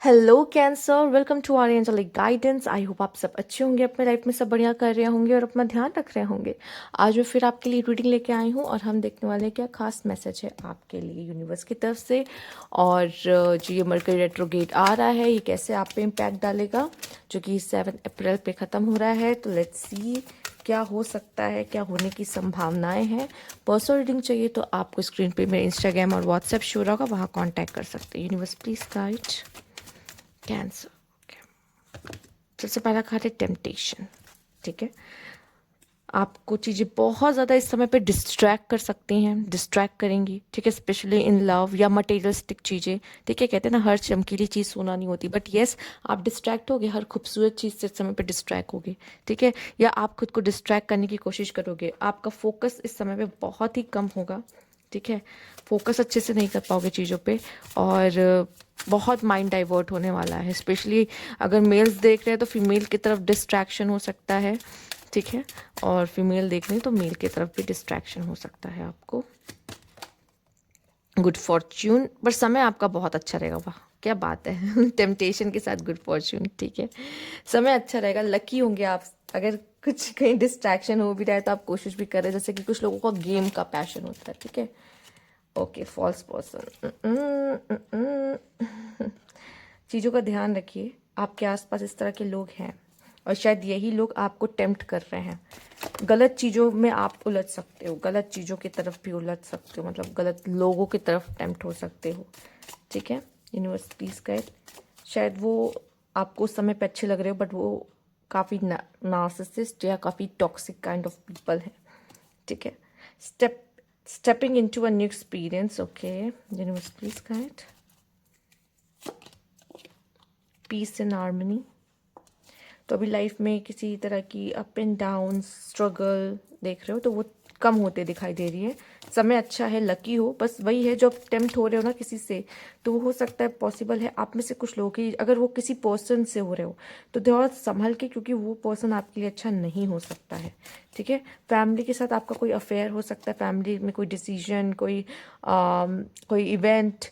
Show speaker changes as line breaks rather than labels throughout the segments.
Hello Cancer, welcome to our angelic guidance. I hope आप सब अच्छे होंगे, अपने लाइफ में सब बढ़िया कर रहे होंगे और अपना ध्यान रख रहे होंगे। आज मैं फिर आपके लिए रीडिंग लेके आई हूँ और हम देखने वाले हैं क्या खास मैसेज है आपके लिए यूनिवर्स की तरफ से। और जो ये मरकरी रेट्रोगेट आ रहा है, ये कैसे आप पे इम्पैक्ट डालेगा, जो कि 7 अप्रैल पे ख़त्म हो रहा है। तो लेट्स सी क्या हो सकता है, क्या होने की संभावनाएं हैं। पर्सनल रीडिंग चाहिए तो आपको स्क्रीन पे मेरे इंस्टाग्राम और व्हाट्सएप शो होगा, वहाँ कांटेक्ट कर सकते हैं। Universe please guide cancer. सबसे पहला कार्ड है टेम्पटेशन। ठीक है, आपको चीज़ें बहुत ज़्यादा इस समय पे डिस्ट्रैक्ट कर सकती हैं, डिस्ट्रैक्ट करेंगी। ठीक है, स्पेशली इन लव या मटेरियलिस्टिक चीज़ें। ठीक है, कहते हैं ना हर चमकीली चीज़ सोना नहीं होती, बट येस आप डिस्ट्रैक्ट होगे, हर खूबसूरत चीज़ से इस समय पे डिस्ट्रैक्ट होगे। ठीक है, या आप खुद को डिस्ट्रैक्ट करने की कोशिश करोगे। आपका फोकस इस समय पे बहुत ही कम होगा। ठीक है, फोकस अच्छे से नहीं कर पाओगे चीज़ों पे, और बहुत माइंड डाइवर्ट होने वाला है। स्पेशली अगर मेल्स देख रहे हैं तो फीमेल की तरफ डिस्ट्रैक्शन हो सकता है। ठीक है, और फीमेल देख रहे हैं तो मेल की तरफ भी डिस्ट्रैक्शन हो सकता है आपको। गुड फॉर्च्यून, पर समय आपका बहुत अच्छा रहेगा। वाह क्या बात है टेम्पटेशन के साथ गुड फॉर्च्यून। ठीक है, समय अच्छा रहेगा, लकी होंगे आप। अगर कुछ कहीं डिस्ट्रैक्शन हो भी रहा है तो आप कोशिश भी कर रहे हैं, जैसे कि कुछ लोगों को गेम का पैशन होता है। ठीक है, ओके फॉल्स पर्सन। चीज़ों का ध्यान रखिए, आपके आसपास इस तरह के लोग हैं और शायद यही लोग आपको टेम्प्ट कर रहे हैं। गलत चीज़ों में आप उलझ सकते हो, गलत चीज़ों की तरफ भी उलझ सकते हो, मतलब गलत लोगों की तरफ टेम्प्ट हो सकते हो। ठीक है, यूनिवर्स प्लीज गाइड। शायद वो आपको उस समय पे अच्छे लग रहे हो, बट वो काफ़ी नार्सिसिस्ट या काफ़ी टॉक्सिक काइंड ऑफ पीपल है। ठीक है, stepping into a new experience. Okay, universe please guide. Peace and harmony. तो अभी लाइफ में किसी तरह की अप एंड डाउन स्ट्रगल देख रहे हो तो वो कम होते दिखाई दे रही है। समय अच्छा है, लकी हो। बस वही है, जो टेम्प्ट हो रहे हो ना किसी से, तो वो हो सकता है पॉसिबल है आप में से कुछ लोगों की, अगर वो किसी पर्सन से हो रहे हो तो थोड़ा संभल के, क्योंकि वो पर्सन आपके लिए अच्छा नहीं हो सकता है। ठीक है, फैमिली के साथ आपका कोई अफेयर हो सकता है, फैमिली में कोई डिसीजन, कोई इवेंट,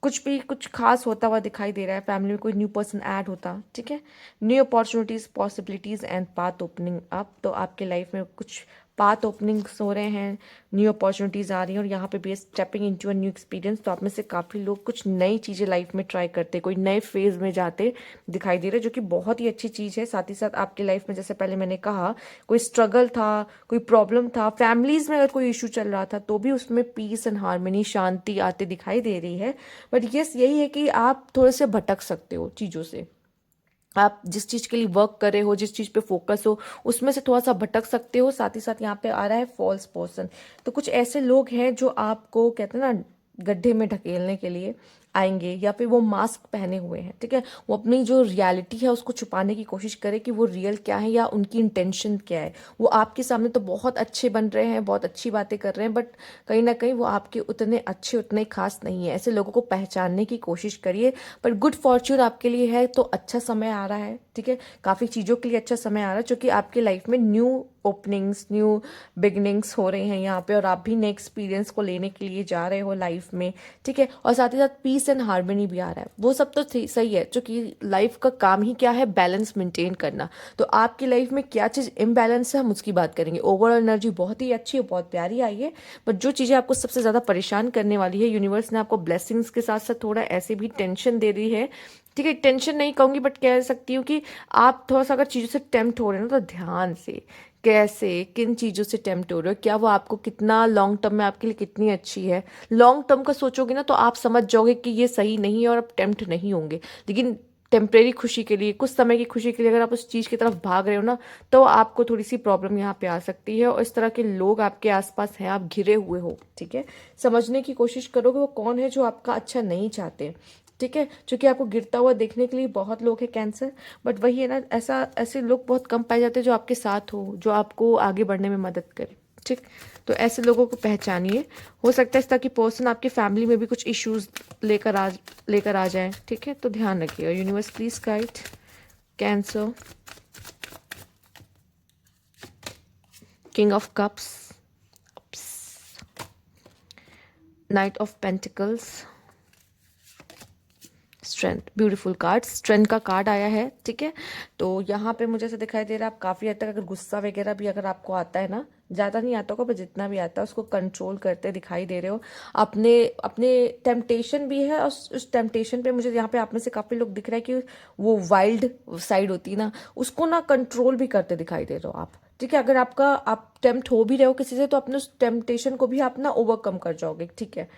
कुछ भी कुछ खास होता हुआ दिखाई दे रहा है। फैमिली में कोई न्यू पर्सन ऐड होता। ठीक है, new opportunities, possibilities and path opening up. तो आपके लाइफ में कुछ पाथ ओपनिंग्स हो रहे हैं, न्यू अपॉर्चुनिटीज आ रही हैं, और यहाँ पे भी stepping into a new experience. तो आप में से काफ़ी लोग कुछ नई चीज़ें लाइफ में ट्राई करते, कोई नए फेज में जाते दिखाई दे रहे, जो कि बहुत ही अच्छी चीज़ है। साथ ही साथ आपकी लाइफ में, जैसे पहले मैंने कहा, कोई स्ट्रगल था, कोई प्रॉब्लम था, फैमिलीज में अगर कोई इशू चल रहा था, तो भी उसमें पीस एंड हार्मनी, शांति आते दिखाई दे रही है। बट यस यही है कि आप थोड़े से भटक सकते हो चीज़ों से। आप जिस चीज़ के लिए वर्क कर रहे हो, जिस चीज़ पे फोकस हो, उसमें से थोड़ा सा भटक सकते हो। साथ ही साथ यहाँ पे आ रहा है फॉल्स पर्सन। तो कुछ ऐसे लोग हैं जो आपको, कहते हैं ना, गड्ढे में ढकेलने के लिए आएंगे, या फिर वो मास्क पहने हुए हैं। ठीक है, वो अपनी जो रियलिटी है उसको छुपाने की कोशिश करे कि वो रियल क्या है या उनकी इंटेंशन क्या है। वो आपके सामने तो बहुत अच्छे बन रहे हैं, बहुत अच्छी बातें कर रहे हैं, बट कहीं ना कहीं वो आपके उतने अच्छे, उतने खास नहीं है। ऐसे लोगों को पहचानने की कोशिश करिए। पर गुड फॉर्च्यून आपके लिए है, तो अच्छा समय आ रहा है। ठीक है, काफ़ी चीज़ों के लिए अच्छा समय आ रहा है, जो कि आपके लाइफ में न्यू ओपनिंग्स, न्यू बिगनिंग्स हो रहे हैं यहाँ पे, और आप भी नए एक्सपीरियंस को लेने के लिए जा रहे हो लाइफ में। ठीक है, और साथ ही साथ पीस एंड हार्मनी भी आ रहा है। वो सब तो सही है, जो कि लाइफ का काम ही क्या है, बैलेंस मेंटेन करना। तो आपकी लाइफ में क्या चीज़ इम्बैलेंस है, हम उसकी बात करेंगे। ओवरऑल एनर्जी बहुत ही अच्छी है, बहुत प्यारी आई है, बट जो चीज़ें आपको सबसे ज़्यादा परेशान करने वाली है, यूनिवर्स ने आपको ब्लेसिंग्स के साथ साथ थोड़ा ऐसे भी टेंशन दे रही है। ठीक है, टेंशन नहीं कहूँगी, बट कह सकती हूँ कि आप थोड़ा सा अगर चीज़ों से टेम्प्ट हो रहे हैं ना, तो ध्यान से, कैसे, किन चीज़ों से टेम्प्ट हो रहे हो, क्या वो आपको कितना लॉन्ग टर्म में आपके लिए कितनी अच्छी है। लॉन्ग टर्म का सोचोगे ना तो आप समझ जाओगे कि ये सही नहीं है और आप टेम्प्ट नहीं होंगे। लेकिन टेम्परेरी खुशी के लिए, कुछ समय की खुशी के लिए अगर आप उस चीज़ की तरफ भाग रहे हो ना, तो आपको थोड़ी सी प्रॉब्लम यहाँ पे आ सकती है। और इस तरह के लोग आपके आसपास हैं, आप घिरे हुए हो। ठीक है, समझने की कोशिश करो कि वो कौन है जो आपका अच्छा नहीं चाहते। ठीक है, क्योंकि आपको गिरता हुआ देखने के लिए बहुत लोग हैं कैंसर, बट वही है ना, ऐसे लोग बहुत कम पाए जाते हैं जो आपके साथ हो, जो आपको आगे बढ़ने में मदद करे। ठीक, तो ऐसे लोगों को पहचानिए। हो सकता है इस तरह की पर्सन आपकी फैमिली में भी कुछ इश्यूज लेकर आ जाए। ठीक है, तो ध्यान रखिएगा। Universe please guide cancer. King of cups, night of pentacles, strength, beautiful card, strength का कार्ड आया है, ठीक है। तो यहाँ पे मुझे ऐसा दिखाई दे रहा है आप काफ़ी हद तक अगर गुस्सा वगैरह भी अगर आपको आता है ना, ज़्यादा नहीं आता होगा पर जितना भी आता है उसको कंट्रोल करते दिखाई दे रहे हो। अपने अपने टेम्पटेशन भी है और उस टेम्पटेशन पे मुझे यहाँ पे आप में से काफ़ी लोग दिख रहा है कि वो वाइल्ड साइड होती है ना, उसको ना कंट्रोल भी करते दिखाई दे रहे हो आप, ठीक है। अगर आप टेम्प्ट हो भी रहे हो किसी से तो अपने उस टेम्पटेशन को भी आप ना ओवरकम कर जाओगे, ठीक है,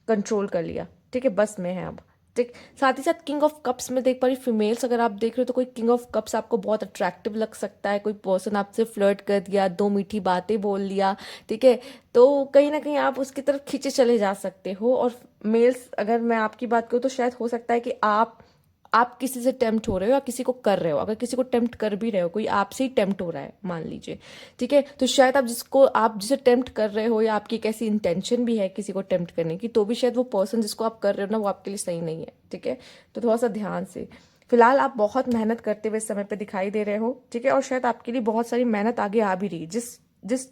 कंट्रोल कर लिया, ठीक है, बस में है अब, ठीक। साथ ही साथ किंग ऑफ कप्स में देख पा रही फीमेल्स अगर आप देख रहे हो तो कोई किंग ऑफ कप्स आपको बहुत अट्रैक्टिव लग सकता है, कोई पर्सन आपसे फ्लर्ट कर दिया, दो मीठी बातें बोल लिया, ठीक है, तो कहीं ना कहीं आप उसकी तरफ खींचे चले जा सकते हो। और मेल्स अगर मैं आपकी बात करूँ तो शायद हो सकता है कि आप किसी से टेम्प्ट हो रहे हो या किसी को कर रहे हो, अगर किसी को टेम्प्ट कर भी रहे हो, कोई आपसे ही टेम्प्ट हो रहा है मान लीजिए, ठीक है, तो शायद आप जिसे टेम्प्ट कर रहे हो या आपकी कैसी इंटेंशन भी है किसी को टेम्प्ट करने की, तो भी शायद वो पर्सन जिसको आप कर रहे हो ना वो आपके लिए सही नहीं है, ठीक है। तो थोड़ा सा ध्यान से, फिलहाल आप बहुत मेहनत करते हुए इस समय पे दिखाई दे रहे हो, ठीक है, और शायद आपके लिए बहुत सारी मेहनत आगे आ भी रही है। जिस जिस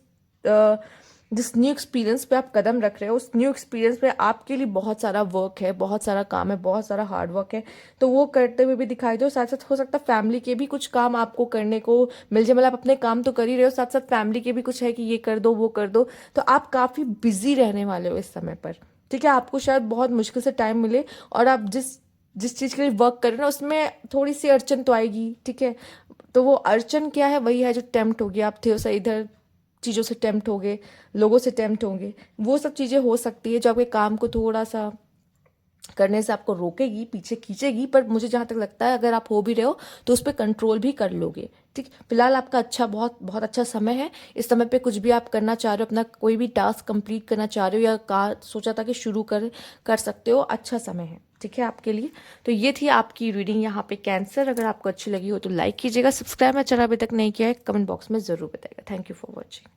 अ, जिस न्यू एक्सपीरियंस पे आप कदम रख रहे हो उस न्यू एक्सपीरियंस पे आपके लिए बहुत सारा वर्क है, बहुत सारा काम है, बहुत सारा हार्ड वर्क है, तो वो करते हुए भी दिखाई दो। साथ साथ हो सकता है फैमिली के भी कुछ काम आपको करने को मिल जाए, मतलब आप अपने काम तो कर ही रहे हो, साथ साथ फैमिली के भी कुछ है कि ये कर दो वो कर दो, तो आप काफ़ी बिजी रहने वाले हो इस समय पर, ठीक है। आपको शायद बहुत मुश्किल से टाइम मिले और आप जिस जिस चीज़ के लिए वर्क कर रहे हो ना उसमें थोड़ी सी अड़चन तो आएगी, ठीक है। तो वो अड़चन क्या है, वही है जो टेम्प्ट होगी, आप थे सही इधर चीज़ों से टेम्प्ट होगे, लोगों से टेम्प्ट होंगे, वो सब चीज़ें हो सकती है जो आपके काम को थोड़ा सा करने से आपको रोकेगी, पीछे खींचेगी, पर मुझे जहाँ तक लगता है अगर आप हो भी रहे हो तो उस पर कंट्रोल भी कर लोगे, ठीक। फिलहाल आपका अच्छा बहुत बहुत अच्छा समय है। इस समय पे कुछ भी आप करना चाह रहे हो, अपना कोई भी टास्क कंप्लीट करना चाह रहे हो या सोचा था कि शुरू कर सकते हो, अच्छा समय है, ठीक है आपके लिए। तो ये थी आपकी रीडिंग यहाँ पे कैंसर। अगर आपको अच्छी लगी हो तो लाइक कीजिएगा, सब्सक्राइब मेरा चैनल अभी तक नहीं किया है कमेंट बॉक्स में ज़रूर बताइएगा। Thank you for watching.